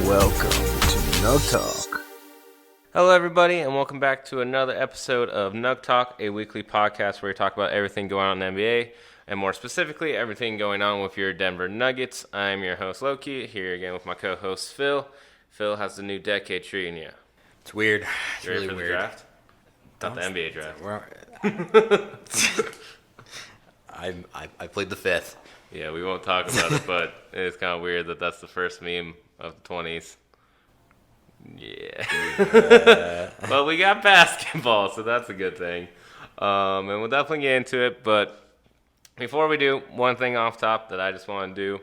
Welcome to Nugg Talk. Hello, everybody, and welcome back to another episode of Nugg Talk, a weekly podcast where we talk about everything going on in the NBA, and more specifically, everything going on with your Denver Nuggets. I'm your host, Loki, here again with my co-host, Phil. Phil, how's the new decade treating you? It's weird. It's You ready really for weird. the draft? Not the NBA draft. I played the fifth. Yeah, we won't talk about it, but it's kind of weird that that's the first meme of the 20s. Yeah. Well, we got basketball, so that's a good thing. And we'll definitely get into it. But before we do, one thing off top that I just want to do.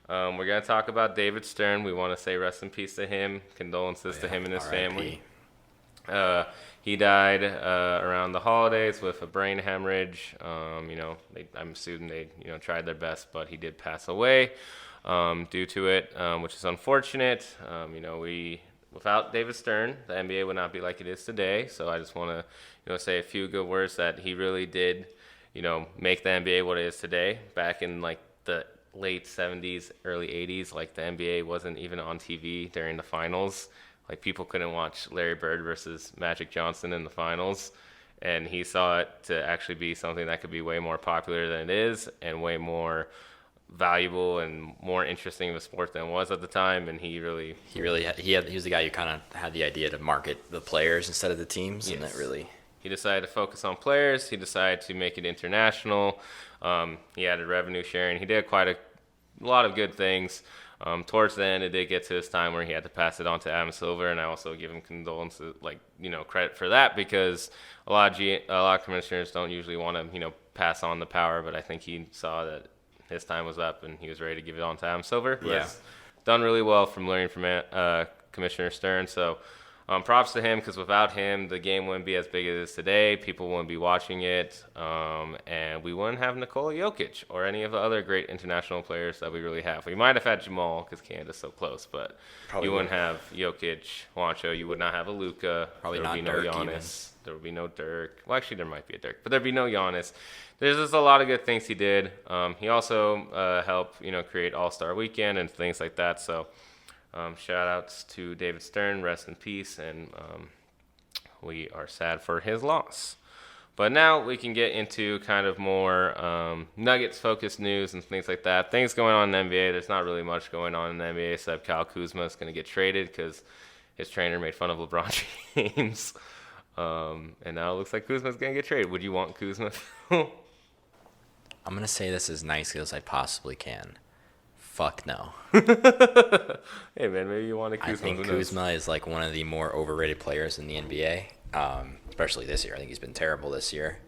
We're going to talk about David Stern. We want to say rest in peace to him. Condolences to him and his family. He died around the holidays with a brain hemorrhage. I'm assuming they tried their best, but he did pass away due to it, which is unfortunate. Without David Stern, the NBA would not be like it is today. So I just want to, say a few good words that he really did, make the NBA what it is today. Back in like the late 70s, early 80s, like the NBA wasn't even on TV during the finals. Like people couldn't watch Larry Bird versus Magic Johnson in the finals. And he saw it to actually be something that could be way more popular than it is and way more valuable and more interesting of a sport than it was at the time. And he was the guy who kind of had the idea to market the players instead of the teams. Yes. And that really, he decided to focus on players. He decided to make it international. He added revenue sharing. He did quite a lot of good things. Towards the end, it did get to this time where he had to pass it on to Adam Silver, and I also give him condolences, credit for that, because a lot of commissioners don't usually want to, pass on the power, but I think he saw that his time was up, and he was ready to give it on to Adam Silver. Yeah. He's done really well from learning from Commissioner Stern, so props to him, because without him, the game wouldn't be as big as it is today. People wouldn't be watching it, and we wouldn't have Nikola Jokic or any of the other great international players that we really have. We might have had Jamal, because Canada's so close, but you wouldn't have Jokic, Juancho. You would not have a Luka. Probably there would not be no Dirk Giannis. even. There would be no Dirk. Well, actually, there might be a Dirk, but there'd be no Giannis. There's just a lot of good things he did. He also helped, create All-Star Weekend and things like that, so shout outs to David Stern, rest in peace, and we are sad for his loss. But now we can get into kind of more Nuggets-focused news and things like that. Things going on in the NBA. There's not really much going on in the NBA except Kyle Kuzma is going to get traded because his trainer made fun of LeBron James. And now it looks like Kuzma's going to get traded. Would you want Kuzma? I'm going to say this as nicely as I possibly can. Fuck no. Hey, man, maybe you want to Kuzma. I think Kuzma is like one of the more overrated players in the NBA, especially this year. I think he's been terrible this year.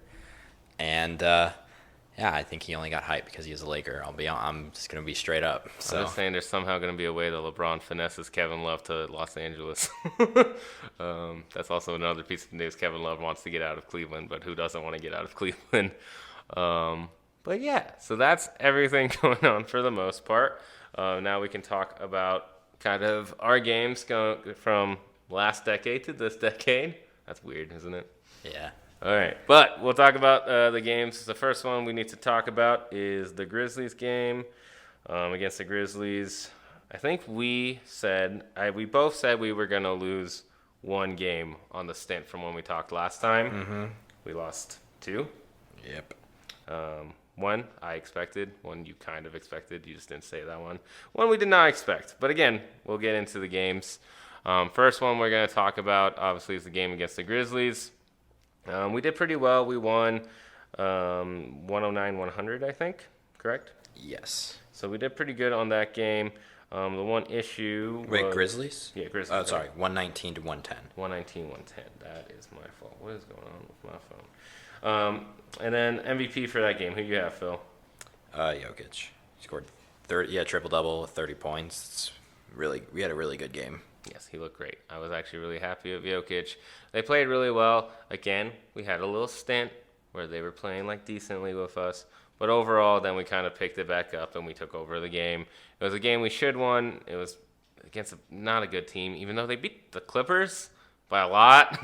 And, I think he only got hyped because he was a Laker. I'm just going to be straight up. So. I'm just saying there's somehow going to be a way that LeBron finesses Kevin Love to Los Angeles. That's also another piece of news. Kevin Love wants to get out of Cleveland, but who doesn't want to get out of Cleveland? But yeah, so that's everything going on for the most part. Now we can talk about kind of our games going from last decade to this decade. That's weird, isn't it? Yeah. All right, but we'll talk about the games. The first one we need to talk about is the Grizzlies game against the Grizzlies. I think we both said we were going to lose one game on the stint from when we talked last time. Mm-hmm. We lost 2. Yep. One I expected, one you kind of expected. You just didn't say that one. One we did not expect. But again, we'll get into the games. First one we're going to talk about, obviously, is the game against the Grizzlies. We did pretty well. We won 109-100, I think. Correct? Yes. So we did pretty good on that game. The one issue was... Grizzlies? Yeah, Grizzlies. Oh, sorry. 119 to 110. 119-110. That is my fault. What is going on with my phone? And then MVP for that game. Who you have, Phil? Jokic. He scored 30. Triple-double with 30 points. We had a really good game. Yes, he looked great. I was actually really happy with Jokic. They played really well. Again, we had a little stint where they were playing decently with us. But overall, then we kind of picked it back up and we took over the game. It was a game we should won. It was against not a good team, even though they beat the Clippers by a lot.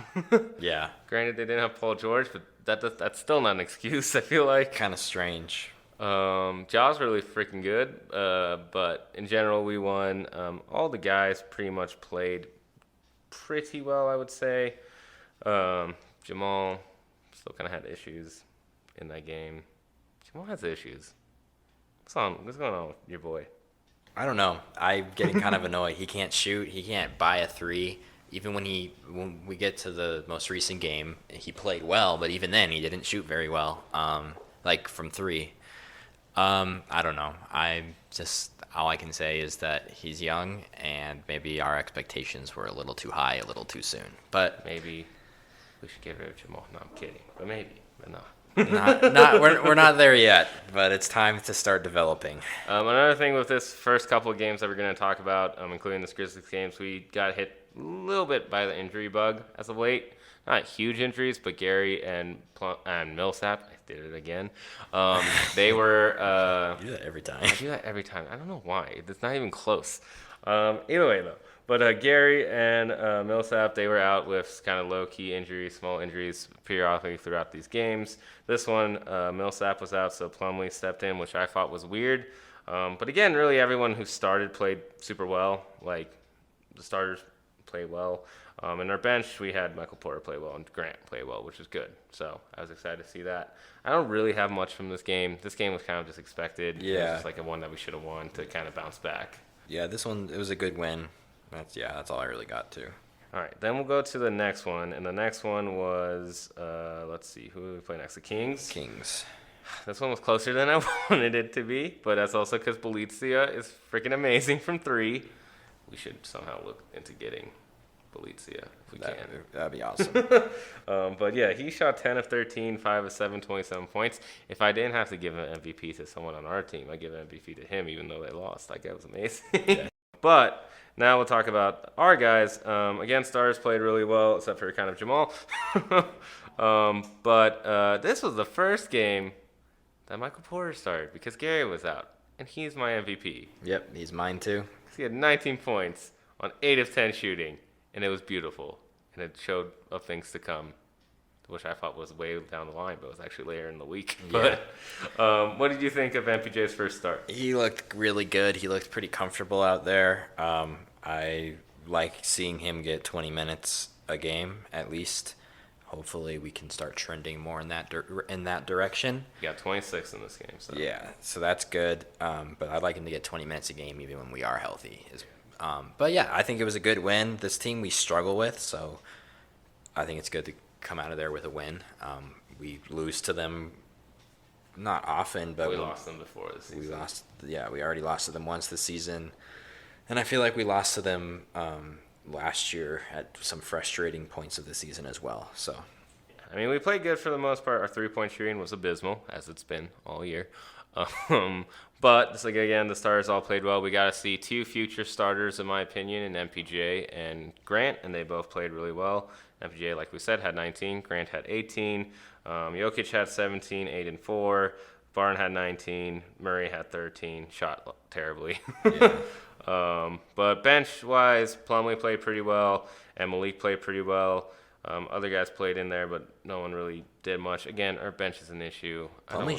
Yeah. Granted, they didn't have Paul George, but that's still not an excuse, I feel like. Kind of strange. Jaw's really freaking good, but in general, we won. All the guys pretty much played pretty well, I would say. Jamal still kind of had issues in that game. Jamal has issues. What's going on with your boy? I don't know. I'm getting kind of annoyed. He can't shoot. He can't buy a three. Even when we get to the most recent game, he played well, but even then he didn't shoot very well. Like from three. I don't know. All I can say is that he's young, and maybe our expectations were a little too high, a little too soon. But maybe we should get rid of Jamal. No, I'm kidding. But maybe. But no. we're not there yet, but it's time to start developing. Another thing with this first couple of games that we're going to talk about, including the Grizzlies games, we got hit a little bit by the injury bug as of late. Not huge injuries, but Gary and Millsap, I did it again. They were. You do that every time. I do that every time. I don't know why. It's not even close. Either way, though. But Gary and Millsap, they were out with kind of low-key injuries, small injuries periodically throughout these games. This one, Millsap was out, so Plumlee stepped in, which I thought was weird. But again, really everyone who started played super well. Like, the starters played well. In our bench, we had Michael Porter play well and Grant play well, which was good. So I was excited to see that. I don't really have much from this game. This game was kind of just expected. Yeah. It was just like a one that we should have won to kind of bounce back. Yeah, this one, it was a good win. That's all I really got to. All right, then we'll go to the next one. And the next one was, let's see, who did we play next? The Kings? Kings. This one was closer than I wanted it to be, but that's also because Belizia is freaking amazing from three. We should somehow look into getting Belizia if we can. That'd be awesome. But yeah, he shot 10 of 13, 5 of 7, 27 points. If I didn't have to give an MVP to someone on our team, I'd give an MVP to him, even though they lost. Like, that was amazing. Yeah. But now we'll talk about our guys. Again, stars played really well, except for kind of Jamal. But this was the first game that Michael Porter started because Gary was out, and he's my MVP. Yep, he's mine too. He had 19 points on 8 of 10 shooting, and it was beautiful. And it showed of things to come, which I thought was way down the line, but it was actually later in the week. Yeah. But what did you think of MPJ's first start? He looked really good. He looked pretty comfortable out there. I like seeing him get 20 minutes a game at least. Hopefully we can start trending more in that direction. He got 26 in this game. So. Yeah, so that's good. But I'd like him to get 20 minutes a game even when we are healthy. But yeah, I think it was a good win. This team we struggle with, so I think it's good to come out of there with a win. We lose to them not often, but we lost them before this season. We already lost to them once this season. And I feel like we lost to them last year at some frustrating points of the season as well. So, I mean, we played good for the most part. Our three-point shooting was abysmal, as it's been all year. But just like again, the starters all played well. We got to see two future starters, in my opinion, in MPJ and Grant, and they both played really well. MPJ, like we said, had 19. Grant had 18. Jokic had 17, 8 and 4. Barn had 19. Murray had 13. Shot terribly. yeah. But bench-wise, Plumlee played pretty well, and Malik played pretty well. Other guys played in there, but no one really did much. Again, our bench is an issue. Plumlee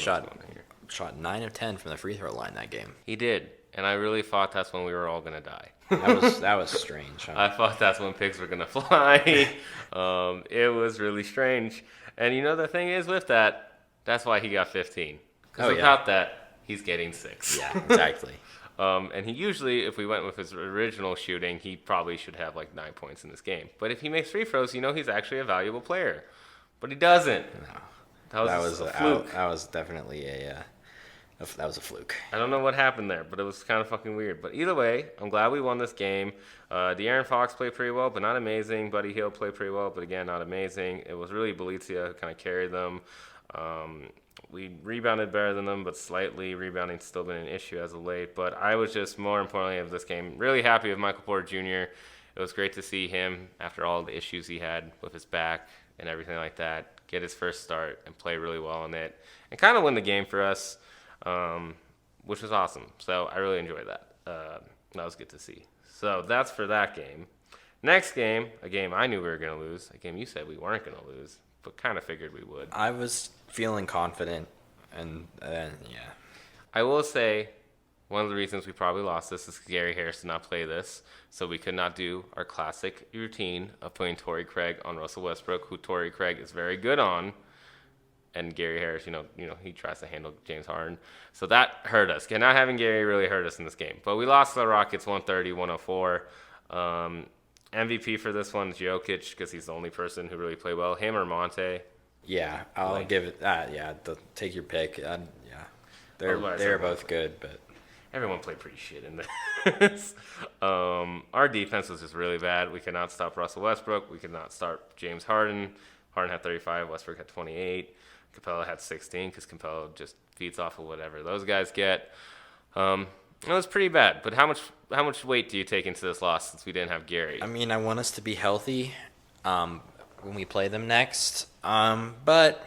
shot 9 of 10 from the free throw line that game. He did, and I really thought that's when we were all going to die. That was strange. Huh? I thought that's when pigs were going to fly. It was really strange. And you know the thing is with that, that's why he got 15. Because without that, he's getting 6. Yeah, exactly. And he usually, if we went with his original shooting, he probably should have like 9 points in this game. But if he makes free throws, you know he's actually a valuable player. But he doesn't. No. That was a fluke. That was definitely that was a fluke. I don't know what happened there, but it was kind of fucking weird. But either way, I'm glad we won this game. De'Aaron Fox played pretty well, but not amazing. Buddy Hield played pretty well, but again, not amazing. It was really Belizia who kind of carried them. We rebounded better than them, but slightly. Rebounding's still been an issue as of late. But I was just, more importantly of this game, really happy with Michael Porter Jr. It was great to see him, after all the issues he had with his back and everything like that, get his first start and play really well in it and kind of win the game for us, which was awesome. So I really enjoyed that. That was good to see. So that's for that game. Next game, a game I knew we were going to lose, a game you said we weren't going to lose, but kind of figured we would. I was feeling confident, and then, I will say one of the reasons we probably lost this is Gary Harris did not play this, so we could not do our classic routine of putting Torrey Craig on Russell Westbrook, who Torrey Craig is very good on, and Gary Harris, he tries to handle James Harden. So that hurt us. Not having Gary really hurt us in this game. But we lost to the Rockets 130-104. MVP for this one is Jokic because he's the only person who really played well. Him or Monte. Yeah, I'll give it that. Yeah, take your pick. Yeah, they're both good, but everyone played pretty shit in this. Our defense was just really bad. We could not stop Russell Westbrook. We could not stop James Harden. Harden had 35. Westbrook had 28. Capella had 16 because Capella just feeds off of whatever those guys get. It was pretty bad. But how much weight do you take into this loss since we didn't have Gary? I mean, I want us to be healthy when we play them next. But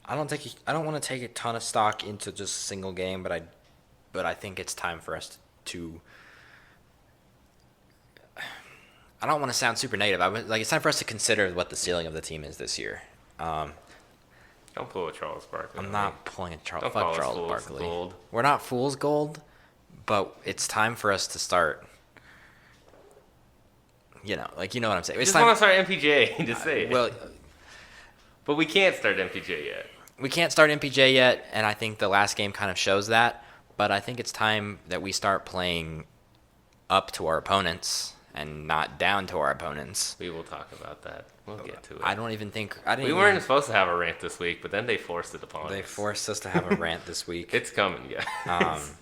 I don't want to take a ton of stock into just a single game. But I think it's time for us to. I don't want to sound super negative. It's time for us to consider what the ceiling of the team is this year. Don't pull a Charles Barkley. I'm not pulling a Charles. Don't Fuck call us Charles fools Barkley. gold. We're not fool's gold, but it's time for us to start. You know what I'm saying. It's just want to start MPJ. Just say it. Well, but we can't start MPJ yet. We can't start MPJ yet, and I think the last game kind of shows that. But I think it's time that we start playing up to our opponents and not down to our opponents. We will talk about that. We'll get to it. I don't even think we weren't supposed to have a rant this week, but then they forced it upon us. They forced us to have a rant this week. It's coming, guys.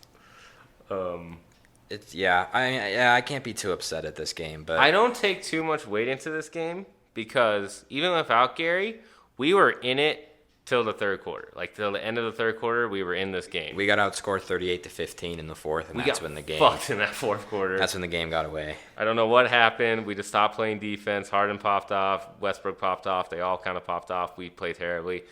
I can't be too upset at this game, but I don't take too much weight into this game because even without Gary, we were in it till the third quarter. Like till the end of the third quarter, we were in this game. We got outscored 38-15 in the fourth, and that's when the game fucked in that fourth quarter. That's when the game got away. I don't know what happened. We just stopped playing defense. Harden popped off. Westbrook popped off. They all kind of popped off. We played terribly.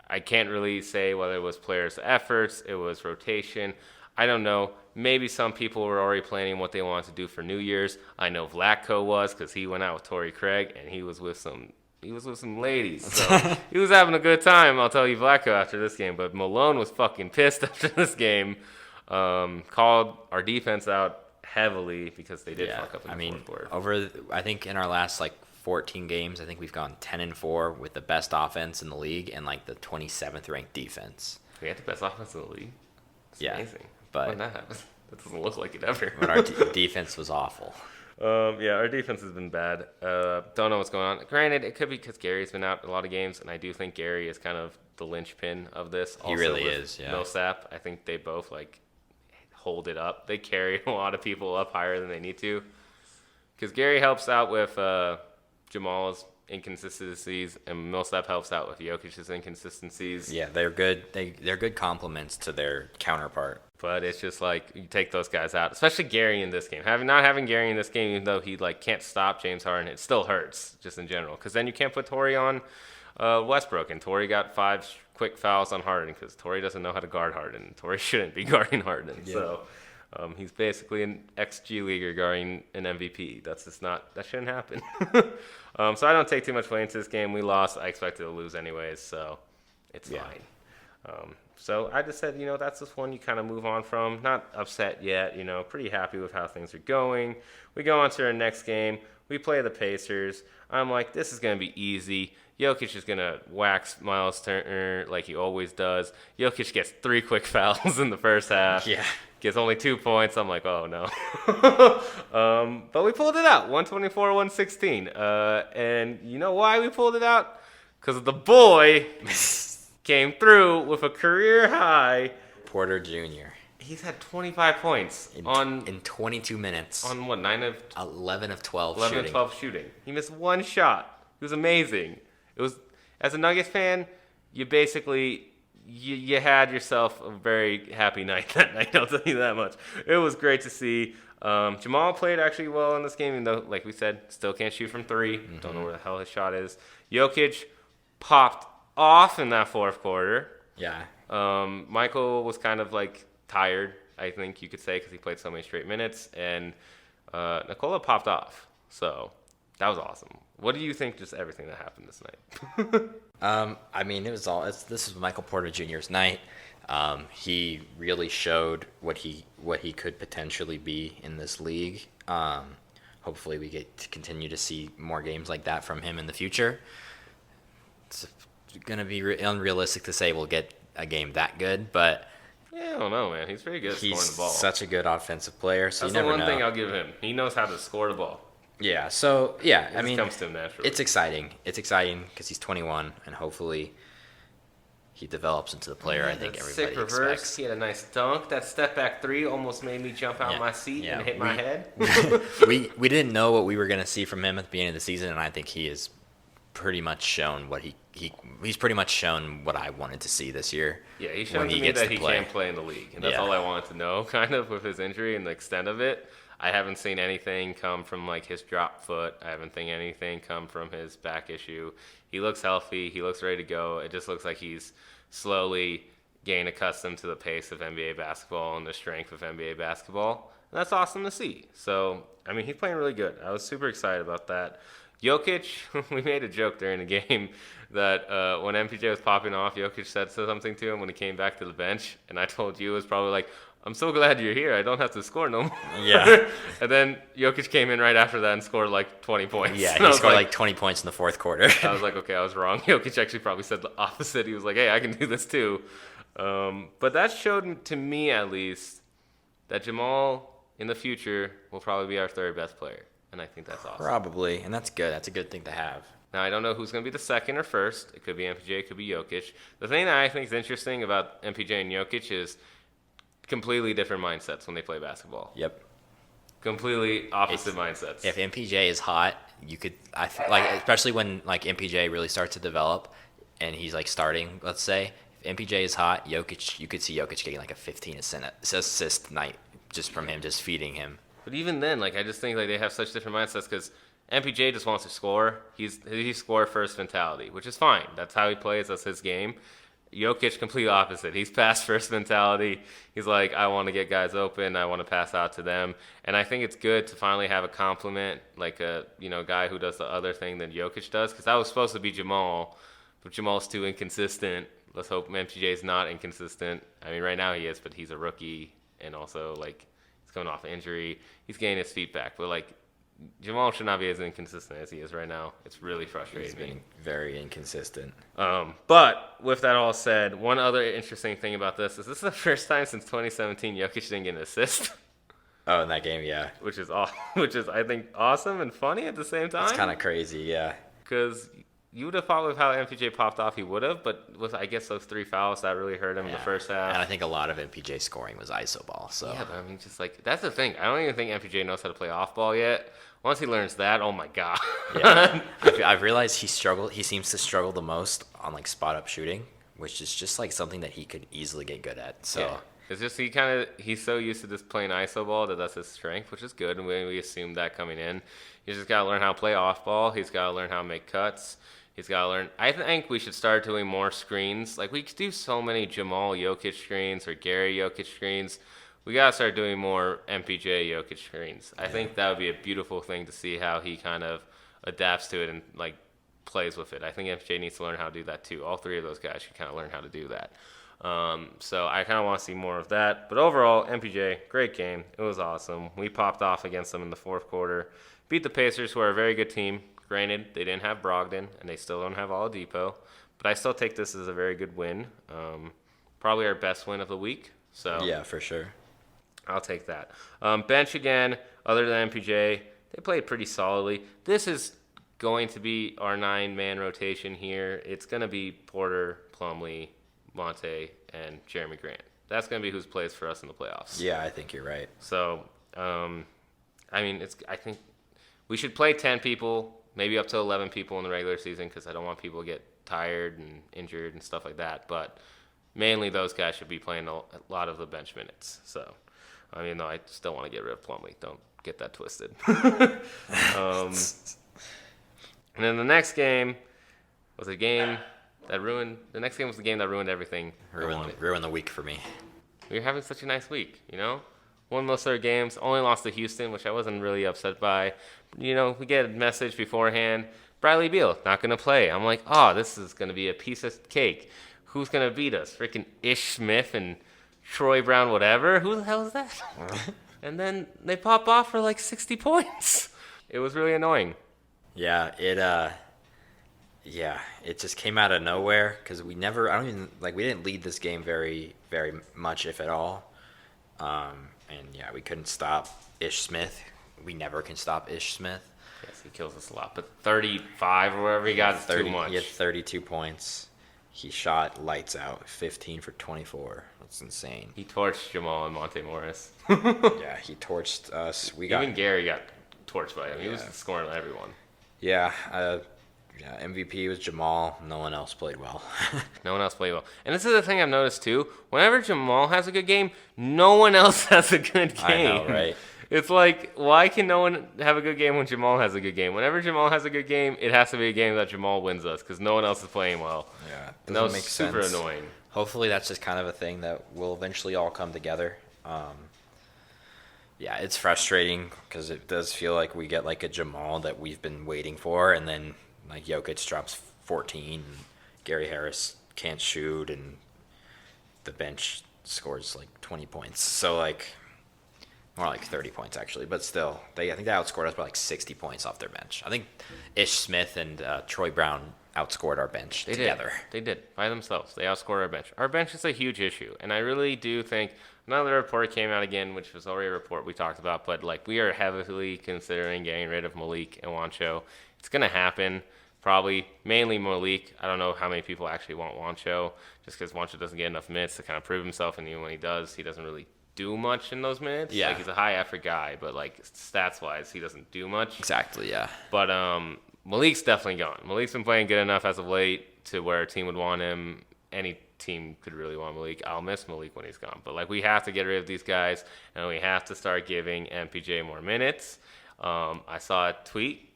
I can't really say whether it was players' efforts, it was rotation. I don't know. Maybe some people were already planning what they wanted to do for New Year's. I know Vlatko was because he went out with Torrey Craig and he was with some ladies. So he was having a good time, I'll tell you, Vlatko, after this game. But Malone was fucking pissed after this game. Called our defense out heavily because they did fuck up in the fourth quarter. I think in our last 14 games, I think we've gone 10-4 with the best offense in the league and the 27th ranked defense. We had the best offense in the league. It's amazing. But when that happens, that doesn't look like it ever. But our defense was awful. Our defense has been bad. Don't know what's going on. Granted, it could be because Gary's been out a lot of games, and I do think Gary is kind of the linchpin of this. He really is, yeah. Millsap, I think they both hold it up. They carry a lot of people up higher than they need to. Because Gary helps out with Jamal's inconsistencies, and Millsap helps out with Jokic's inconsistencies. Yeah, they're good. They're good complements to their counterpart. But it's just you take those guys out, especially Gary in this game. Not having Gary in this game, even though he can't stop James Harden, it still hurts just in general. Because then you can't put Torrey on Westbrook, and Torrey got 5 quick fouls on Harden because Torrey doesn't know how to guard Harden. Torrey shouldn't be guarding Harden. Yeah. So he's basically an ex-G leaguer guarding an MVP. That's just not. That shouldn't happen. So I don't take too much weight into this game. We lost. I expected to lose anyways, so it's fine. So I just said, that's just one you kind of move on from. Not upset yet, pretty happy with how things are going. We go on to our next game. We play the Pacers. I'm like, this is going to be easy. Jokic is going to wax Miles Turner like he always does. Jokic gets 3 quick fouls in the first half. Yeah. Gets only 2 points. I'm like, oh, no. But we pulled it out, 124-116. And you know why we pulled it out? Because the boy came through with a career high. Porter Jr. He's had 25 points in 22 minutes. On what, 11 of 12 11 shooting. of 12 shooting. He missed 1 shot. It was amazing. It was, as a Nuggets fan, you basically... You had yourself a very happy night that night, I'll tell you that much. It was great to see. Jamal played actually well in this game, even though, like we said, still can't shoot from 3. Mm-hmm. Don't know where the hell his shot is. Jokic popped off in that fourth quarter. Yeah. Michael was kind of tired, I think you could say, because he played so many straight minutes. And Nikola popped off. So that was awesome. What do you think just everything that happened this night? This was Michael Porter Jr.'s night. He really showed what he could potentially be in this league. Hopefully we get to continue to see more games like that from him in the future. It's going to be unrealistic to say we'll get a game that good, but yeah, I don't know, man. He's pretty good at scoring the ball. He's such a good offensive player, so that's you never know. That's the one thing I'll give him. He knows how to score the ball. Yeah, so, yeah, I mean, comes to him naturally. It's exciting. It's exciting because he's 21, and hopefully he develops into the player I think everybody sick reverse. Expects. He had a nice dunk. That step back three almost made me jump out of my seat and hit my head. we didn't know what we were going to see from him at the beginning of the season, and I think he has pretty much shown what he's pretty much shown what I wanted to see this year. Yeah, he's shown to me that he can play in the league, and that's all I wanted to know, kind of, with his injury and the extent of it. I haven't seen anything come from, like, his drop foot. I haven't seen anything come from his back issue. He looks healthy. He looks ready to go. It just looks like he's slowly getting accustomed to the pace of NBA basketball and the strength of NBA basketball. And that's awesome to see. So, I mean, he's playing really good. I was super excited about that. Jokic, we made a joke during the game that when MPJ was popping off, Jokic said something to him when he came back to the bench. And I told you it was probably like, I'm so glad you're here. I don't have to score no more. Yeah. And then Jokic came in right after that and scored like 20 points. Yeah, he scored like 20 points in the fourth quarter. I was like, okay, I was wrong. Jokic actually probably said the opposite. He was like, hey, I can do this too. But that showed, to me at least, that Jamal in the future will probably be our third best player. And I think that's awesome. Probably, and that's good. That's a good thing to have. Now, I don't know who's going to be the second or first. It could be MPJ, it could be Jokic. The thing that I think is interesting about MPJ and Jokic is completely different mindsets when they play basketball. Yep. Completely opposite mindsets. If MPJ is hot, you could, especially when like MPJ really starts to develop and he's like starting, let's say, if MPJ is hot, Jokic, you could see Jokic getting like a 15 assist night just from him, just feeding him. But even then, like, I just think like they have such different mindsets because MPJ just wants to score. He's score first mentality, which is fine. That's how he plays. That's his game. Jokic, complete opposite. He's pass first mentality. He's like, I want to get guys open. I want to pass out to them. And I think it's good to finally have a compliment, like a guy who does the other thing than Jokic does. Because that was supposed to be Jamal, but Jamal's too inconsistent. Let's hope MPJ's not inconsistent. I mean, right now he is, but he's a rookie, and also like he's coming off injury. He's getting his feet back, but like Jamal should not be as inconsistent as he is right now. It's really frustrating. He's being very inconsistent. But with that all said, one other interesting thing about this is the first time since 2017 Jokic didn't get an assist. Oh, in that game, yeah. Which is I think awesome and funny at the same time. It's kind of crazy, yeah. Because you would have thought with how MPJ popped off, he would have, but with, I guess, those 3 fouls, that really hurt him in the first half. And I think a lot of MPJ scoring was iso ball. So yeah, but I mean, just like, that's the thing. I don't even think MPJ knows how to play off ball yet. Once he learns that, oh my god. Yeah. I've realized he seems to struggle the most on like spot up shooting, which is just like something that he could easily get good at. So yeah. It's just he's so used to just playing iso ball that's his strength, which is good, and we assumed that coming in. He's just got to learn how to play off ball. He's got to learn how to make cuts. He's got to learn. I think we should start doing more screens. Like, we could do so many Jamal Jokic screens or Gary Jokic screens. We got to start doing more MPJ Jokic screens. I think that would be a beautiful thing to see how he kind of adapts to it and, like, plays with it. I think MPJ needs to learn how to do that, too. All 3 of those guys should kind of learn how to do that. So I kind of want to see more of that. But overall, MPJ, great game. It was awesome. We popped off against them in the fourth quarter. Beat the Pacers, who are a very good team. Granted, they didn't have Brogdon, and they still don't have Oladipo. But I still take this as a very good win. Probably our best win of the week. So yeah, for sure. I'll take that. Bench again, other than MPJ, they played pretty solidly. This is going to be our 9-man rotation here. It's going to be Porter, Plumlee, Monte, and Jeremy Grant. That's going to be who plays for us in the playoffs. Yeah, I think you're right. So, I think we should play 10 people, maybe up to 11 people in the regular season, because I don't want people to get tired and injured and stuff like that. But mainly those guys should be playing a lot of the bench minutes. So, I mean, no, I still want to get rid of Plumlee. Don't get that twisted. And then the next game was a game that ruined. The next game was the game that ruined everything. Ruined the week for me. We were having such a nice week, Won most of our games. Only lost to Houston, which I wasn't really upset by. We get a message beforehand. Bradley Beal not going to play. I'm like, this is going to be a piece of cake. who's going to beat us? Freaking Ish Smith and Troy Brown, whatever? Who the hell is that? And then they pop off for like 60 points. It was really annoying. Yeah, it just came out of nowhere because we didn't lead this game very, very much, if at all. We couldn't stop Ish Smith. We never can stop Ish Smith. Yes, he kills us a lot, but 35 or whatever he got is too much. He had 32 points. He shot lights out, 15 for 24. That's insane. He torched Jamal and Monte Morris. Yeah, he torched us. Even Gary got torched by him. He was scoring everyone. Yeah, MVP was Jamal. No one else played well. No one else played well. And this is the thing I've noticed, too. Whenever Jamal has a good game, no one else has a good game. I know, right? It's like, why can no one have a good game when Jamal has a good game? Whenever Jamal has a good game, it has to be a game that Jamal wins us because no one else is playing well. Yeah, and that was super annoying. Hopefully that's just kind of a thing that will eventually all come together. It's frustrating because it does feel like we get like a Jamal that we've been waiting for, and then like Jokic drops 14, and Gary Harris can't shoot, and the bench scores like 20 points. So like, more like 30 points actually, but still, I think they outscored us by like 60 points off their bench. I think Ish Smith and Troy Brown outscored our bench together. They did by themselves. They outscored our bench. Our bench is a huge issue, and I really do think another report came out again, which was already a report we talked about, but like we are heavily considering getting rid of Malik and Juancho. It's gonna happen. Probably mainly Malik. I don't know how many people actually want Juancho, just because Juancho doesn't get enough minutes to kind of prove himself, and even when he does, he doesn't really do much in those minutes. Yeah. Like, he's a high effort guy, but like stats wise, he doesn't do much. Exactly, yeah. But Malik's definitely gone. Malik's been playing good enough as of late to where a team would want him. Any team could really want Malik. I'll miss Malik when he's gone. But like, we have to get rid of these guys, and we have to start giving MPJ more minutes. I saw a tweet.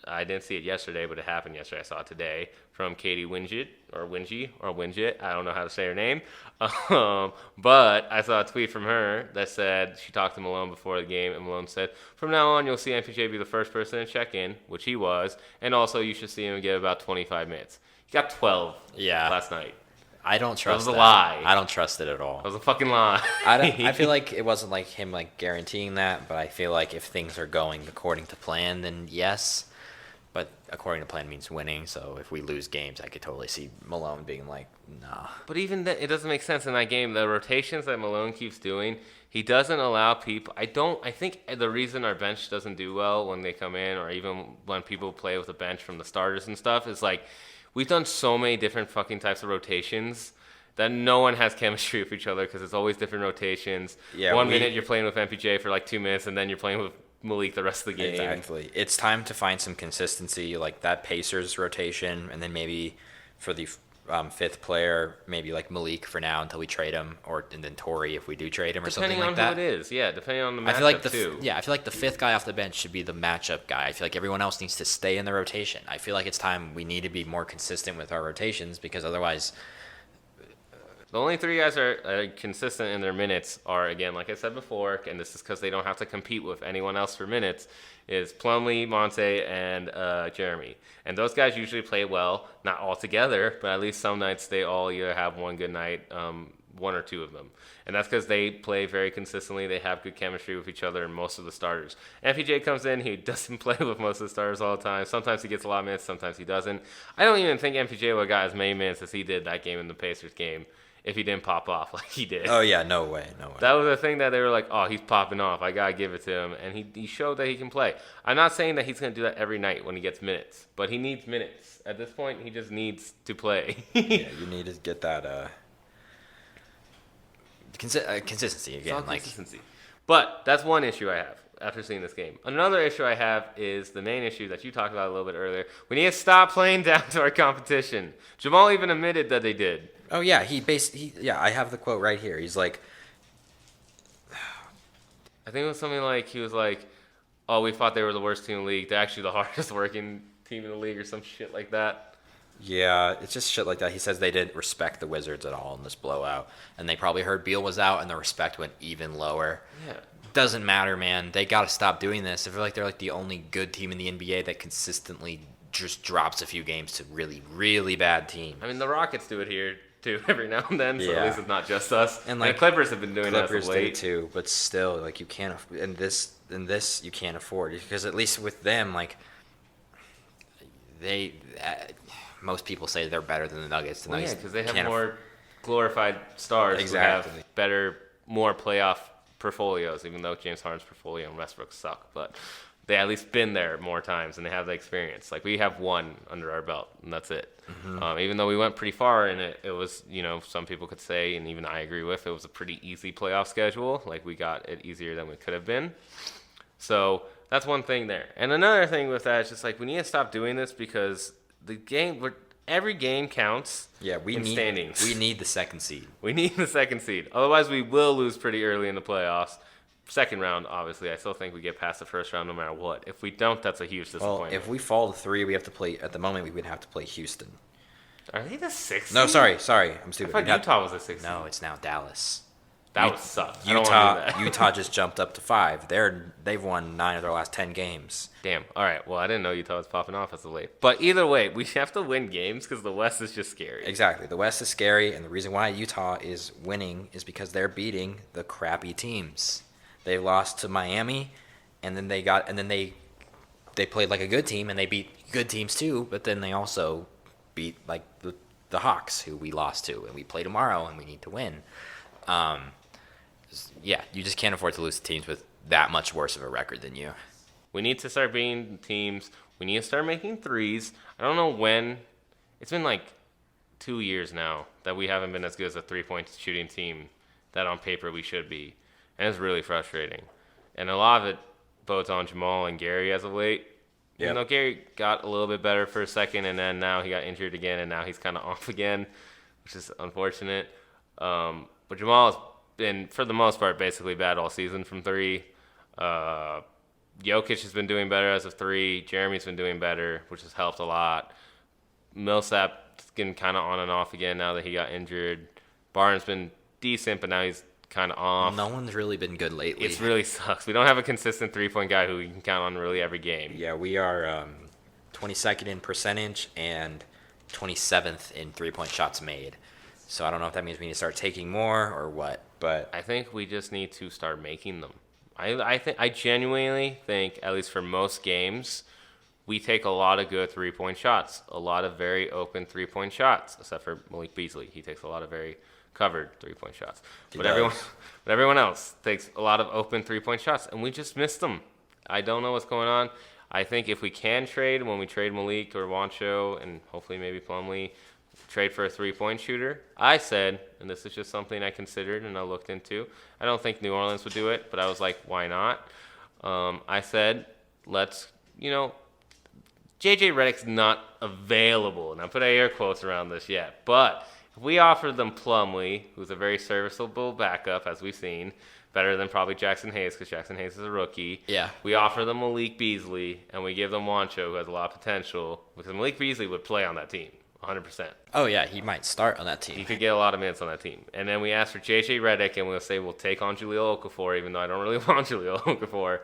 I didn't see it yesterday, but it happened yesterday. I saw it today from Katie Winget. I don't know how to say her name. But I saw a tweet from her that said she talked to Malone before the game, and Malone said, from now on, you'll see MPJ be the first person to check in, which he was, and also you should see him get about 25 minutes. He got 12 last night. I don't trust that. That was a lie. I don't trust it at all. That was a fucking lie. I feel like it wasn't like him like guaranteeing that, but I feel like if things are going according to plan, then yes. But according to plan means winning, so if we lose games, I could totally see Malone being like, nah. But even then, it doesn't make sense in that game. The rotations that Malone keeps doing, he doesn't allow people. I think the reason our bench doesn't do well when they come in, or even when people play with the bench from the starters and stuff, is like, we've done so many different fucking types of rotations that no one has chemistry with each other because it's always different rotations. Yeah, One minute you're playing with MPJ for like 2 minutes, and then you're playing with Malik the rest of the game. Exactly. It's time to find some consistency, like that Pacers rotation, and then maybe for the fifth player, maybe like Malik for now until we trade him, and then Torrey if we do trade him or something like that. Depending on who it is, yeah. Depending on the matchup, I feel like too. I feel like the fifth guy off the bench should be the matchup guy. I feel like everyone else needs to stay in the rotation. I feel like it's time we need to be more consistent with our rotations because otherwise. The only three guys are consistent in their minutes are, again, like I said before, and this is because they don't have to compete with anyone else for minutes, is Plumlee, Monte, and Jeremy. And those guys usually play well, not all together, but at least some nights they all either have one good night, one or two of them. And that's because they play very consistently. They have good chemistry with each other and most of the starters. MPJ comes in. He doesn't play with most of the starters all the time. Sometimes he gets a lot of minutes. Sometimes he doesn't. I don't even think MPJ would have got as many minutes as he did that game in the Pacers game if he didn't pop off like he did. Oh, yeah, no way. That was the thing that they were like, oh, he's popping off. I got to give it to him. And he showed that he can play. I'm not saying that he's going to do that every night when he gets minutes, but he needs minutes. At this point, he just needs to play. Yeah, you need to get that consistency again. Consistency. But that's one issue I have after seeing this game. Another issue I have is the main issue that you talked about a little bit earlier. We need to stop playing down to our competition. Jamal even admitted that they did. Oh, yeah, I have the quote right here. He's like, I think it was something like, he was like, oh, we thought they were the worst team in the league. They're actually the hardest working team in the league or some shit like that. Yeah, it's just shit like that. He says they didn't respect the Wizards at all in this blowout. And they probably heard Beal was out and the respect went even lower. Yeah. Doesn't matter, man. They got to stop doing this. I feel like they're like the only good team in the NBA that consistently just drops a few games to really, really bad teams. I mean, the Rockets do it here too every now and then, so at least it's not just us. And the Clippers have been doing that Clippers as of late did it too, but still, like you can't. In this you can't afford, because at least with them, like most people say they're better than the Nuggets. The Nuggets because they have more glorified stars who have better, more playoff portfolios, even though James Harden's portfolio and Westbrook suck. But they at least been there more times, and they have the experience. Like, we have one under our belt, and that's it. Mm-hmm. Even though we went pretty far in it, it was, some people could say, and even I agree with, it was a pretty easy playoff schedule. Like, we got it easier than we could have been. So that's one thing there. And another thing with that is just, like, we need to stop doing this, because every game counts standings. We need the second seed. We need the second seed. Otherwise, we will lose pretty early in the playoffs. Second round, obviously, I still think we get past the first round no matter what. If we don't, that's a huge disappointment. Well, if we fall to 3, we have to play. At the moment, we would have to play Houston. Are they the 6th? No, sorry, I'm stupid. I thought Utah was the 6th. No, it's now Dallas. That would suck. Utah just jumped up to 5. They've won 9 of their last 10 games. Damn. All right. Well, I didn't know Utah was popping off as of late. But either way, we have to win games because the West is just scary. Exactly. The West is scary, and the reason why Utah is winning is because they're beating the crappy teams. They lost to Miami, and then they played like a good team, and they beat good teams too. But then they also beat like the Hawks, who we lost to, and we play tomorrow, and we need to win. You just can't afford to lose to teams with that much worse of a record than you. We need to start beating teams. We need to start making threes. I don't know when. It's been like 2 years now that we haven't been as good as a three-point shooting team that on paper we should be. And it's really frustrating. And a lot of it bodes on Jamal and Gary as of late. Yep. Even though Gary got a little bit better for a second, and then now he got injured again, and now he's kind of off again, which is unfortunate. But Jamal has been, for the most part, basically bad all season from 3. Jokic has been doing better as of 3. Jeremy's been doing better, which has helped a lot. Millsap's getting kind of on and off again now that he got injured. Barnes been decent, but now he's kind of off. No one's really been good lately. It really sucks. We don't have a consistent three-point guy who we can count on really every game. Yeah, we are 22nd in percentage and 27th in three-point shots made. So I don't know if that means we need to start taking more or what, but I think we just need to start making them. I genuinely think, at least for most games, we take a lot of good three-point shots, a lot of very open three-point shots, except for Malik Beasley. He takes a lot of very covered three-point shots. But everyone else takes a lot of open three-point shots, and we just missed them. I don't know what's going on. I think if we can trade, when we trade Malik or Wancho, and hopefully maybe Plumlee, trade for a three-point shooter, I said, and this is just something I considered and I looked into, I don't think New Orleans would do it, but I was like, why not? I said, let's, J.J. Redick's not available, and I put air quotes around this yet, but if we offered them Plumlee, who's a very serviceable backup, as we've seen, better than probably Jackson Hayes, because Jackson Hayes is a rookie. Yeah. We offer them Malik Beasley, and we give them Wancho, who has a lot of potential, because Malik Beasley would play on that team, 100%. Oh, yeah, he might start on that team. He could get a lot of minutes on that team. And then we ask for J.J. Redick, and we'll say we'll take on Jahlil Okafor, even though I don't really want Jahlil Okafor.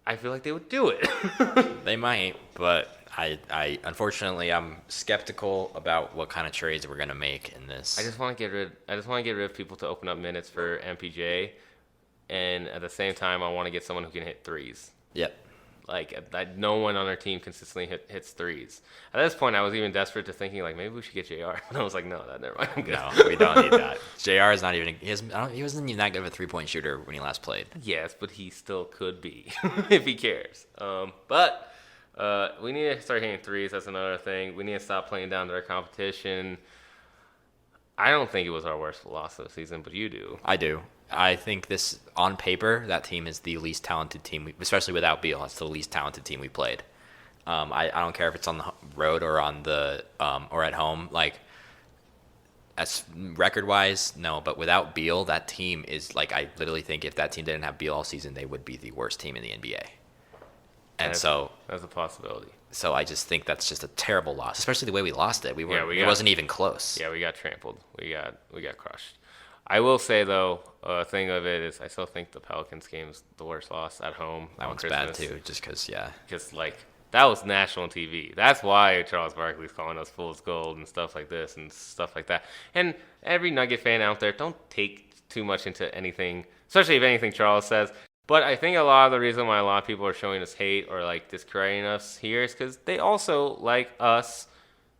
I feel like they would do it. They might, but I unfortunately I'm skeptical about what kind of trades we're gonna make in this. I just want to get rid of people to open up minutes for MPJ, and at the same time I want to get someone who can hit threes. Yep. Like no one on our team consistently hits threes. At this point, I was even desperate to thinking like maybe we should get JR. And I was like, no, never mind. I'm good. No, we don't need that. JR is not even. He wasn't even that good of a 3-point shooter when he last played. Yes, but he still could be if he cares. But we need to start hitting threes. That's another thing. We need to stop playing down to our competition. I don't think it was our worst loss of the season, but you do. I do. I think this, on paper, that team is the least talented team, especially without Beal. It's the least talented team we played. I don't care if it's on the road or on the or at home. Like, as record-wise, no. But without Beal, that team is like, I literally think if that team didn't have Beal all season, they would be the worst team in the NBA. And that's a possibility. So I just think that's just a terrible loss, especially the way we lost it. It wasn't even close. Yeah, we got trampled. We got crushed. I will say, though, a thing of it is I still think the Pelicans game is the worst loss at home. That one's Christmas. Bad, too, just because, yeah. Because, like, That was national TV. That's why Charles Barkley's calling us fool's gold and stuff like this and stuff like that. And every Nugget fan out there, don't take too much into anything, especially if anything Charles says. But I think a lot of the reason why a lot of people are showing us hate or like discrediting us here is because they also, like us,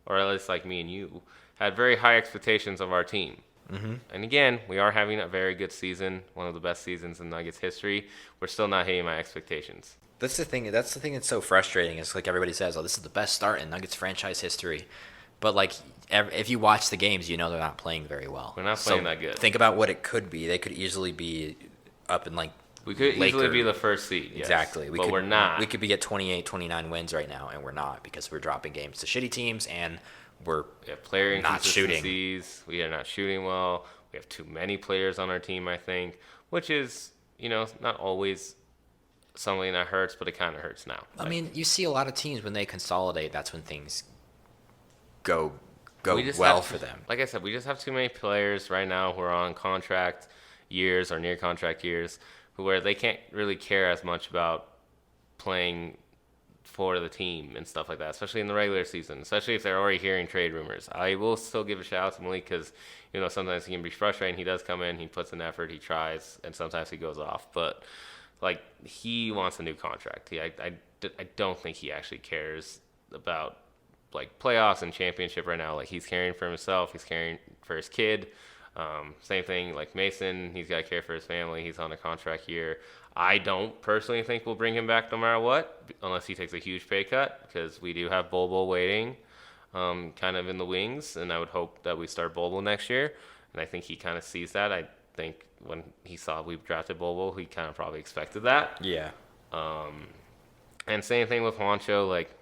or at least like me and you, had very high expectations of our team. Mm-hmm. And again, we are having a very good season, one of the best seasons in Nuggets history. We're still not hitting my expectations. That's the thing that's so frustrating. It's like everybody says, oh, this is the best start in Nuggets franchise history. But, like, if you watch the games, you know they're not playing very well. We're not playing that good. Think about what it could be. They could easily be up in, like, we could easily be the first seed. Yes. Exactly. But we're not. We could be at 28, 29 wins right now, and we're not because we're dropping games to shitty teams, and we're player not shooting. We are not shooting well. We have too many players on our team, I think, which is, not always something that hurts, but it kind of hurts now. I mean, you see a lot of teams when they consolidate, that's when things go well for them. Like I said, we just have too many players right now who are on contract years or near contract years where they can't really care as much about playing for the team and stuff like that, especially in the regular season, especially if they're already hearing trade rumors. I will still give a shout out to Malik because, sometimes he can be frustrating. He does come in, he puts in effort, he tries, and sometimes he goes off. But, like, he wants a new contract. I don't think he actually cares about, like, playoffs and championship right now. Like, he's caring for himself. He's caring for his kid. Same thing, like Mason, he's got to care for his family. He's on a contract year. I don't personally think we'll bring him back no matter what, unless he takes a huge pay cut, because we do have Bol Bol waiting kind of in the wings, and I would hope that we start Bol Bol next year. And I think he kind of sees that. I think when he saw we drafted Bol Bol, he kind of probably expected that. Yeah. And same thing with Juancho. Like,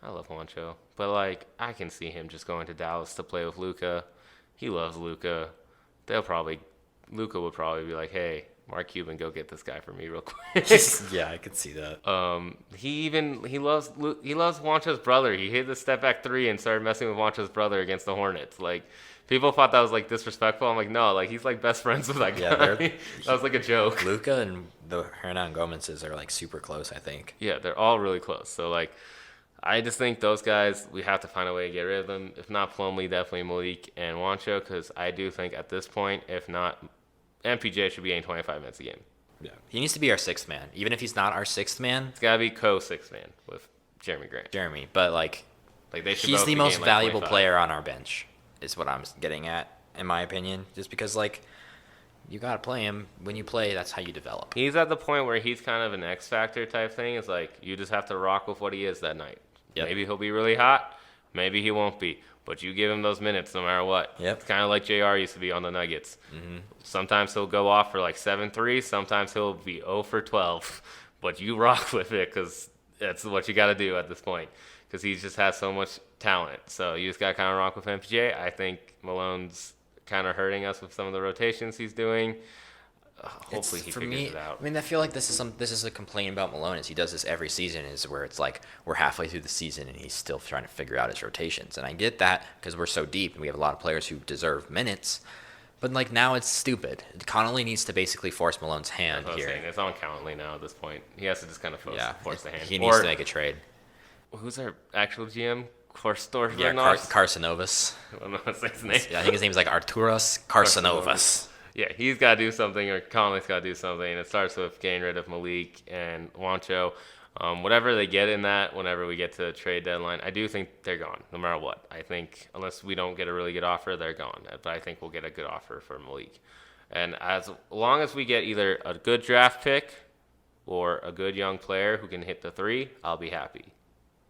I love Juancho, but, like, I can see him just going to Dallas to play with Luka. He loves Luka. Luka would probably be like, hey, Mark Cuban, go get this guy for me real quick. Yeah, I could see that. He loves Juancho's brother. He hit the step back three and started messing with Juancho's brother against the Hornets. Like, people thought that was, like, disrespectful. I'm like, no, like, he's, like, best friends with that guy. That was, like, a joke. Luka and the Hernan Gomez's are, like, super close, I think. Yeah, they're all really close. So, like, I just think those guys, we have to find a way to get rid of them. If not Plumlee, definitely Malik and Juancho, because I do think at this point, if not, MPJ should be getting 25 minutes a game. Yeah, he needs to be our sixth man. Even if he's not our sixth man, it's gotta be co-sixth man with Jeremy Grant. But they should he's the most valuable 25. player on our bench, is what I'm getting at, in my opinion. Just because, like, you gotta play him. When you play, that's how you develop. He's at the point where he's kind of an X factor type thing. It's like you just have to rock with what he is that night. Yep. Maybe he'll be really hot. Maybe he won't be. But you give him those minutes no matter what. Yep. It's kind of like JR used to be on the Nuggets. Mm-hmm. Sometimes he'll go off for like 7 threes. Sometimes he'll be 0 for 12. But you rock with it because that's what you got to do at this point. Because he just has so much talent. So you just got to kind of rock with MPJ. I think Malone's kind of hurting us with some of the rotations he's doing. Hopefully he figures it out. I mean, I feel like this is a complaint about Malone, is he does this every season, is where it's like we're halfway through the season and he's still trying to figure out his rotations. And I get that because we're so deep and we have a lot of players who deserve minutes. But, like, now it's stupid. Connolly needs to basically force Malone's hand here. It's on Connolly now at this point. He has to just kind of force the hand. He needs to make a trade. Who's our actual GM? Korstor? Yeah, Carcinovas. I don't know what's his name. I think his name's like Arturas Carcinovas. Yeah, he's got to do something, or Conley's got to do something. And it starts with getting rid of Malik and Juancho. Whatever they get in that, whenever we get to the trade deadline, I do think they're gone, no matter what. I think unless we don't get a really good offer, they're gone. But I think we'll get a good offer for Malik. And as long as we get either a good draft pick or a good young player who can hit the three, I'll be happy.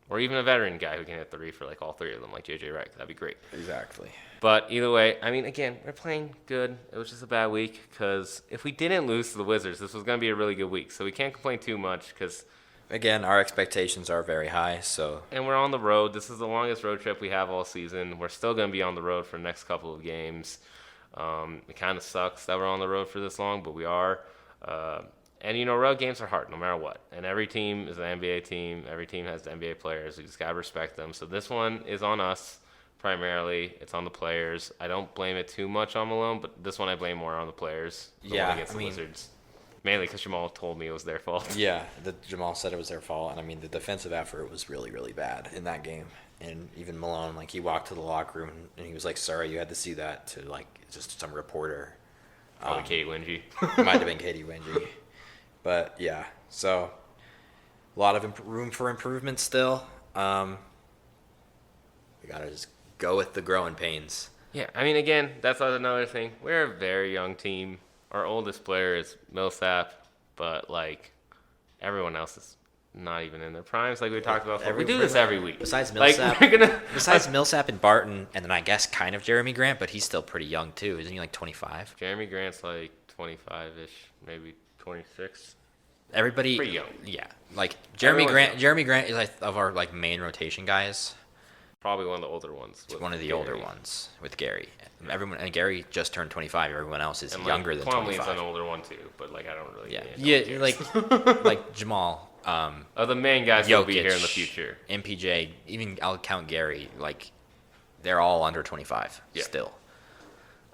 Or even a veteran guy who can hit three for like all three of them, like J.J. Redick. That'd be great. Exactly. But either way, I mean, again, we're playing good. It was just a bad week because if we didn't lose to the Wizards, this was going to be a really good week. So we can't complain too much because, again, our expectations are very high. And we're on the road. This is the longest road trip we have all season. We're still going to be on the road for the next couple of games. It kind of sucks that we're on the road for this long, but we are. And, road games are hard no matter what. And every team is an NBA team. Every team has NBA players. We just got to respect them. So this one is on us primarily. It's on the players. I don't blame it too much on Malone, but this one I blame more on the players. The one against the Wizards. mainly because Jamal told me it was their fault. Yeah, Jamal said it was their fault, and I mean the defensive effort was really, really bad in that game. And even Malone, like he walked to the locker room and he was like, "Sorry, you had to see that," to like just some reporter. Probably Katie Wingy. Might have been Katie Wingy, but yeah. So a lot of room for improvement still. We gotta just go with the growing pains. Yeah, I mean, again, that's another thing. We're a very young team. Our oldest player is Millsap, but like everyone else is not even in their primes, like we talked about before. We do this every week. Besides Millsap, like, Millsap and Barton, and then I guess kind of Jeremy Grant, but he's still pretty young too. Isn't he like 25? Jeremy Grant's like 25-ish, maybe 26. Everybody pretty young. Yeah, like Jeremy Grant is like of our like main rotation guys. Probably one of the older ones. One of the older ones with Gary. Everyone, and Gary just turned 25. Everyone else is younger than 25. Plumlee's an older one too, but like I don't really. Yeah, like Jamal. The main guys will be here in the future. MPJ, even I'll count Gary. Like they're all under 25 still.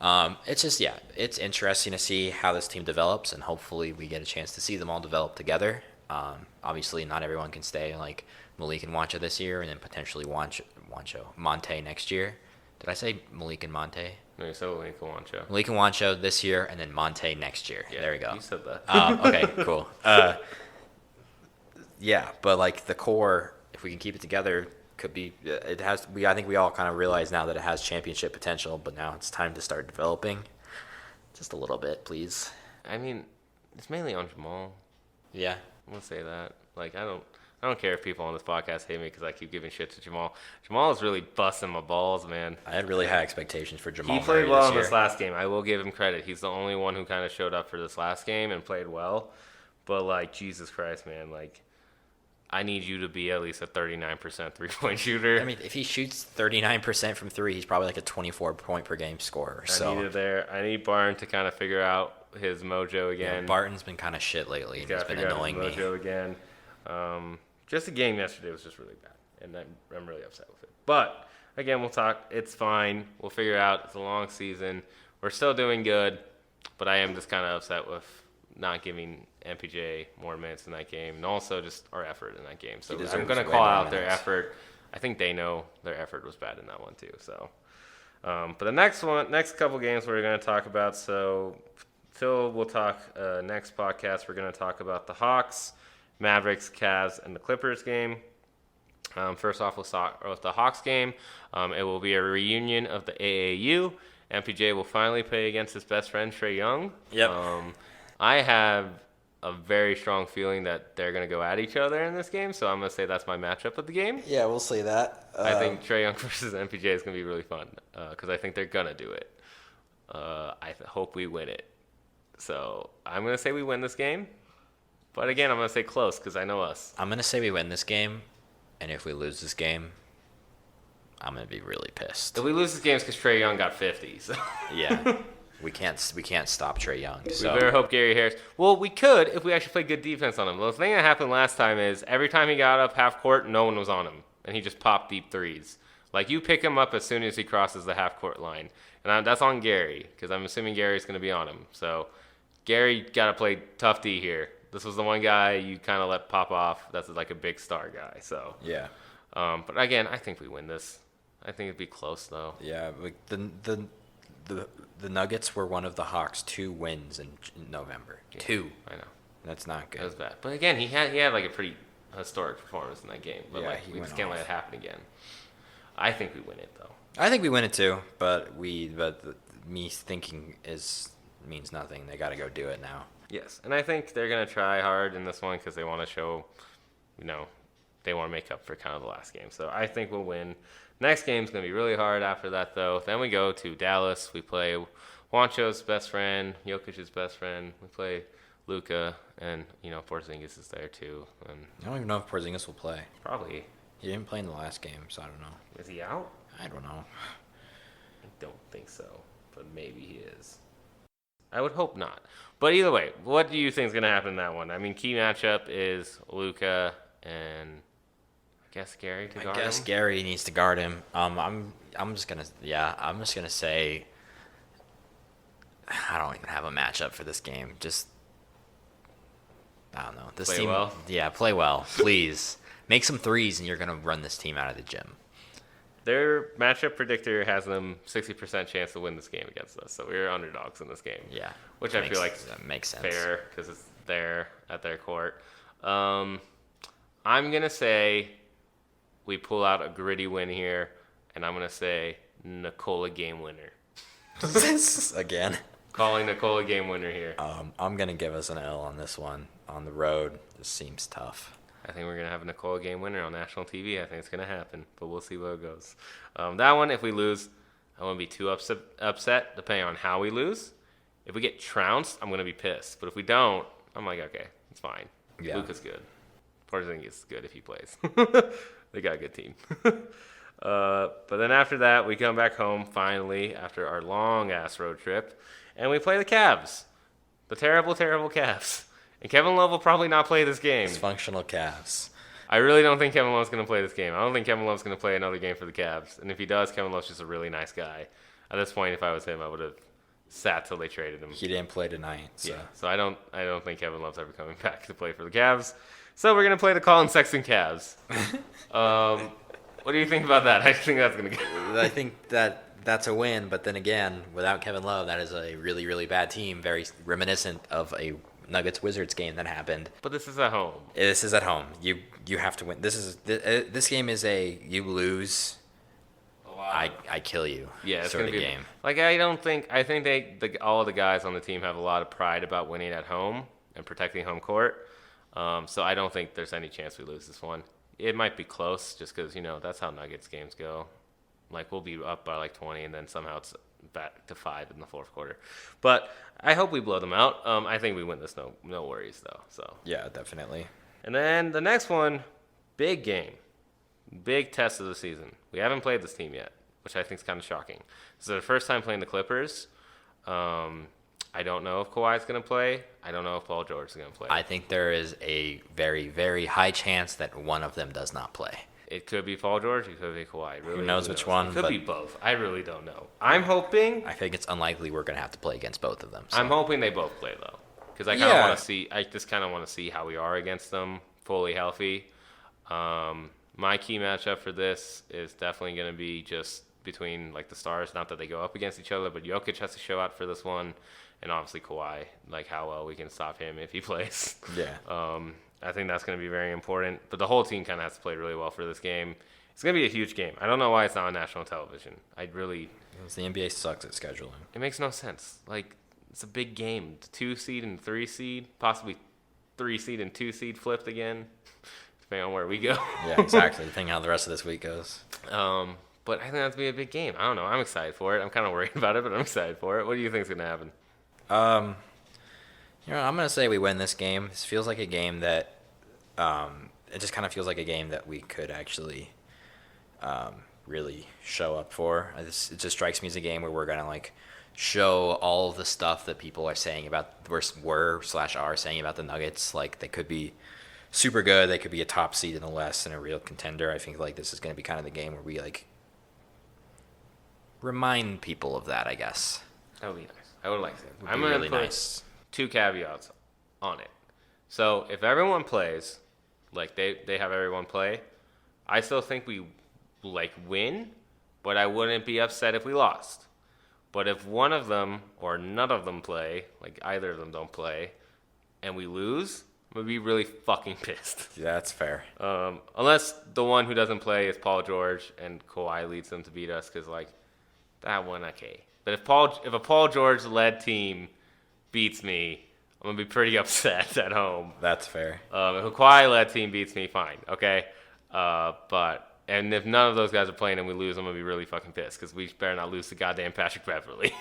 It's just it's interesting to see how this team develops, and hopefully we get a chance to see them all develop together. Obviously, not everyone can stay. Like Malik and Wancho this year, and then potentially Monte next year. Did I say Malik and Monte? No, you said Malik and Wancho. Malik and Wancho this year, and then Monte next year. Yeah, there we go. You said that. Okay, cool. Yeah, but like the core, if we can keep it together, could be. It has. I think we all kind of realize now that it has championship potential, but now it's time to start developing. Just a little bit, please. I mean, it's mainly on Jamal. Yeah, I'm gonna say that. Like I don't care if people on this podcast hate me because I keep giving shit to Jamal. Jamal is really busting my balls, man. I had really high expectations for Jamal. He played well in this last game. I will give him credit. He's the only one who kind of showed up for this last game and played well. But, like, Jesus Christ, man. Like, I need you to be at least a 39% three-point shooter. I mean, if he shoots 39% from three, he's probably like a 24-point-per-game scorer. I need it there. I need Barton to kind of figure out his mojo again. Yeah, Barton's been kind of shit lately. He's been annoying me. Mojo again. Just the game yesterday was just really bad, and I'm really upset with it. But, again, we'll talk. It's fine. We'll figure it out. It's a long season. We're still doing good, but I am just kind of upset with not giving MPJ more minutes in that game, and also just our effort in that game. So I'm going to call out their effort. I think they know their effort was bad in that one, too. So, but the next couple games we're going to talk about, so till we'll talk next podcast, we're going to talk about the Hawks, Mavericks, Cavs, and the Clippers game. First off, we'll start with the Hawks game. It will be a reunion of the AAU. MPJ will finally play against his best friend, Trae Young. Yep. I have a very strong feeling that they're going to go at each other in this game, so I'm going to say that's my matchup of the game. Yeah, we'll say that. I think Trae Young versus MPJ is going to be really fun because I think they're going to do it. I hope we win it. So I'm going to say we win this game. But again, I'm going to say close because I know us. I'm going to say we win this game, and if we lose this game, I'm going to be really pissed. If we lose this game, it's because Trae Young got 50. So. Yeah. We can't stop Trae Young. So. We better hope Gary Harris. Well, we could if we actually played good defense on him. The thing that happened last time is every time he got up half court, no one was on him, and he just popped deep threes. Like, you pick him up as soon as he crosses the half court line. And that's on Gary because I'm assuming Gary's going to be on him. So Gary got to play tough D here. This was the one guy you kind of let pop off. That's like a big star guy. So yeah. But again, I think we win this. I think it'd be close though. Yeah, like the Nuggets were one of the Hawks' 2 wins in November. Yeah, 2. I know. That's not good. That was bad. But again, he had like a pretty historic performance in that game. But yeah, we just can't let it happen again. I think we win it though. I think we win it too, but me thinking means nothing. They got to go do it now. Yes, and I think they're going to try hard in this one because they want to show, they want to make up for kind of the last game. So I think we'll win. Next game's going to be really hard after that, though. Then we go to Dallas. We play Juancho's best friend, Jokic's best friend. We play Luka, and, Porzingis is there, too. And I don't even know if Porzingis will play. Probably. He didn't play in the last game, so I don't know. Is he out? I don't know. I don't think so, but maybe he is. I would hope not. But either way, what do you think is going to happen in that one? I mean, key matchup is Luka and I guess Gary to guard him. I guess Gary needs to guard him. I'm just gonna say I don't even have a matchup for this game. Just This Play team, well? Yeah, play well, please. Make some threes, and you're gonna run this team out of the gym. Their matchup predictor has them 60% chance to win this game against us, so we're underdogs in this game. Yeah, which I feel like that makes sense. Fair because it's there at their court. I'm gonna say we pull out a gritty win here, and I'm gonna say Nicola game winner. Again. Calling Nicola game winner here. I'm gonna give us an L on this one. On the road, this seems tough. I think we're gonna have a Nicola game winner on national TV. I think it's gonna happen, but we'll see where it goes. That one, if we lose, I won't be too upset depending on how we lose. If we get trounced, I'm gonna be pissed. But if we don't, I'm like, okay, it's fine. Yeah. Luka's good. Porzingis is good if he plays. They got a good team. But then after that, we come back home finally after our long-ass road trip, and we play the Cavs. The terrible, terrible Cavs. And Kevin Love will probably not play this game. Dysfunctional Cavs. I really don't think Kevin Love's going to play this game. I don't think Kevin Love's going to play another game for the Cavs. And if he does, Kevin Love's just a really nice guy. At this point, if I was him, I would have sat till they traded him. He didn't play tonight. So. Yeah, so I don't think Kevin Love's ever coming back to play for the Cavs. So we're going to play the Colin Sexton Cavs. What do you think about that? I think that's going to go. I think that's a win, but then again, without Kevin Love, that is a really, really bad team, very reminiscent of a Nuggets-Wizards game that happened. But this is at home. This is at home. You have to win. This game is a you lose, I kill you it's sort gonna of be, game. Like I think all the guys on the team have a lot of pride about winning at home and protecting home court. So I don't think there's any chance we lose this one. It might be close just because, that's how Nuggets games go. Like, we'll be up by like 20, and then somehow it's back to 5 in the fourth quarter. But I hope we blow them out. I think we win this, no worries, though. So Yeah, definitely. And then the next one, big game. Big test of the season. We haven't played this team yet, which I think is kind of shocking. This is our first time playing the Clippers. I don't know if Kawhi's going to play. I don't know if Paul George is going to play. I think there is a very, very high chance that one of them does not play. It could be Paul George. It could be Kawhi. Really, Who knows which one? It could be both. I really don't know. I'm hoping. I think it's unlikely we're going to have to play against both of them. So. I'm hoping they both play, though. Because I kind of want to see. I just kind of want to see how we are against them, fully healthy. My key matchup for this is definitely going to be just between like the stars. Not that they go up against each other, but Jokic has to show out for this one. And obviously Kawhi, like how well we can stop him if he plays. Yeah. I think that's going to be very important. But the whole team kind of has to play really well for this game. It's going to be a huge game. I don't know why it's not on national television. The NBA sucks at scheduling. It makes no sense. Like, it's a big game. The 2 seed and 3 seed, possibly 3 seed and 2 seed flipped again, depending on where we go. Yeah, exactly. Depending on how the rest of this week goes. But I think that's going to be a big game. I don't know. I'm excited for it. I'm kind of worried about it, but I'm excited for it. What do you think is going to happen? I'm going to say we win this game. This feels like a game that it just kind of feels like a game that we could actually really show up for. It just strikes me as a game where we're going to like show all of the stuff that people are saying about are saying about the Nuggets. Like they could be super good. They could be a top seed in the West and a real contender. I think like this is going to be kind of the game where we like remind people of that, I guess. That would be nice. I would like to. I'm going to put 2 caveats on it. So if everyone plays, like they have everyone play, I still think we like win, but I wouldn't be upset if we lost. But if one of them or none of them play, like either of them don't play, and we lose, I'm going to be really fucking pissed. Yeah, that's fair. Unless the one who doesn't play is Paul George and Kawhi leads them to beat us, because like that one, okay. But if a Paul George led team beats me, I'm gonna be pretty upset at home. That's fair. If a Kawhi led team beats me, fine, okay. And if none of those guys are playing and we lose, I'm gonna be really fucking pissed because we better not lose to goddamn Patrick Beverly.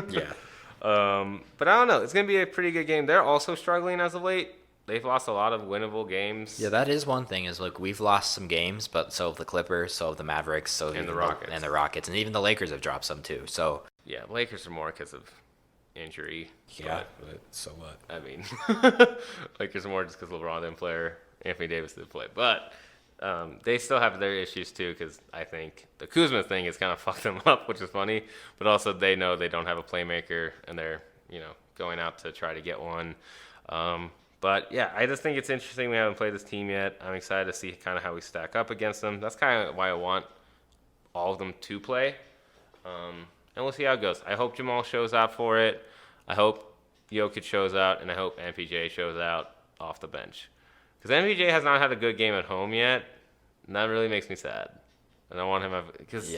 Yeah. But I don't know. It's gonna be a pretty good game. They're also struggling as of late. They've lost a lot of winnable games. Yeah, that is one thing. Is like we've lost some games, but so have the Clippers, so have the Mavericks, and the Rockets, and even the Lakers have dropped some too. So yeah, Lakers are more because of injury. Yeah, but so what? I mean, Lakers are more just because LeBron didn't play or Anthony Davis didn't play, but they still have their issues too. Because I think the Kuzma thing has kind of fucked them up, which is funny. But also they know they don't have a playmaker, and they're going out to try to get one. But yeah, I just think it's interesting. We haven't played this team yet. I'm excited to see kind of how we stack up against them. That's kind of why I want all of them to play. And we'll see how it goes. I hope Jamal shows out for it. I hope Jokic shows out, and I hope MPJ shows out off the bench. Because MPJ has not had a good game at home yet, and that really makes me sad. And I want him because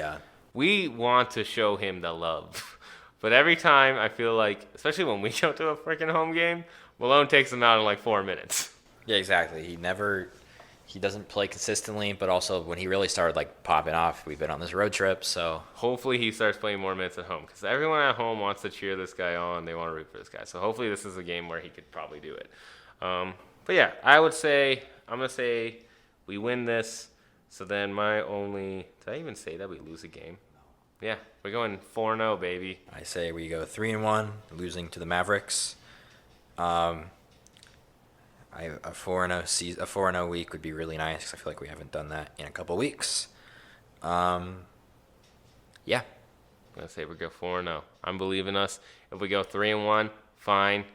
we want to show him the love. But every time I feel like, especially when we go to a freaking home game, Malone takes him out in like 4 minutes. Yeah, exactly. He doesn't play consistently, but also when he really started like popping off, we've been on this road trip, so hopefully he starts playing more minutes at home because everyone at home wants to cheer this guy on. They want to root for this guy. So hopefully this is a game where he could probably do it. But yeah, I'm going to say we win this. So then did I even say that we lose a game? Yeah, we're going 4-0, baby. I say we go 3-1, losing to the Mavericks. A 4-0 week would be really nice because I feel like we haven't done that in a couple weeks. Yeah. I'm going to say we go 4-0. I'm believing us. If we go 3-1, fine.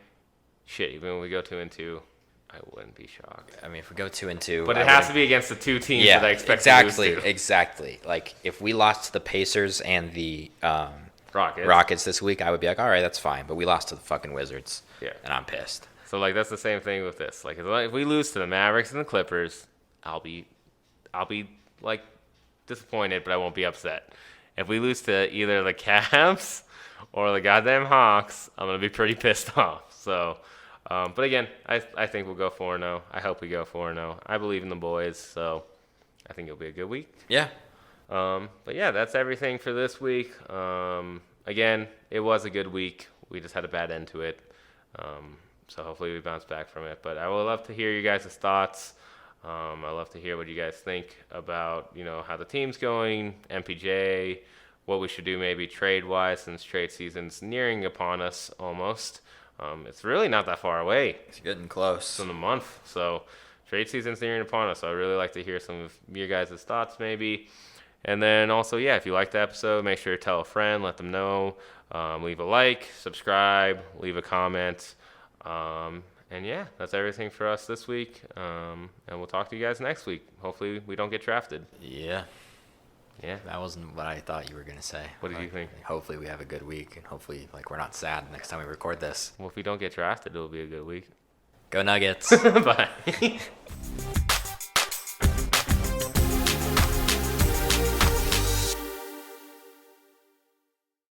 Shit, even if we go 2-2, I wouldn't be shocked. I mean, if we go 2-2, but it has to be against the two teams that I expect to lose to. Exactly. Like if we lost to the Pacers and the Rockets this week, I would be like, all right, that's fine. But we lost to the fucking Wizards, and I'm pissed. So like that's the same thing with this. Like if we lose to the Mavericks and the Clippers, I'll be like disappointed, but I won't be upset. If we lose to either the Cavs or the goddamn Hawks, I'm gonna be pretty pissed off. So, but again, I think we'll go 4-0. I hope we go 4-0. I believe in the boys, so I think it'll be a good week. Yeah. But yeah, that's everything for this week. Again, it was a good week. We just had a bad end to it. So hopefully we bounce back from it. But I would love to hear you guys' thoughts. I'd love to hear what you guys think about, how the team's going, MPJ, what we should do maybe trade-wise since trade season's nearing upon us almost. It's really not that far away. It's getting close. It's in a month. So trade season's nearing upon us. So I'd really like to hear some of your guys' thoughts maybe. And then also, if you liked the episode, make sure to tell a friend, let them know. Leave a like, subscribe, leave a comment. And yeah, that's everything for us this week. And we'll talk to you guys next week. Hopefully we don't get drafted. Yeah. Yeah. That wasn't what I thought you were going to say. What did you think? Hopefully we have a good week, and hopefully we're not sad next time we record this. Well, if we don't get drafted, it'll be a good week. Go Nuggets. Bye.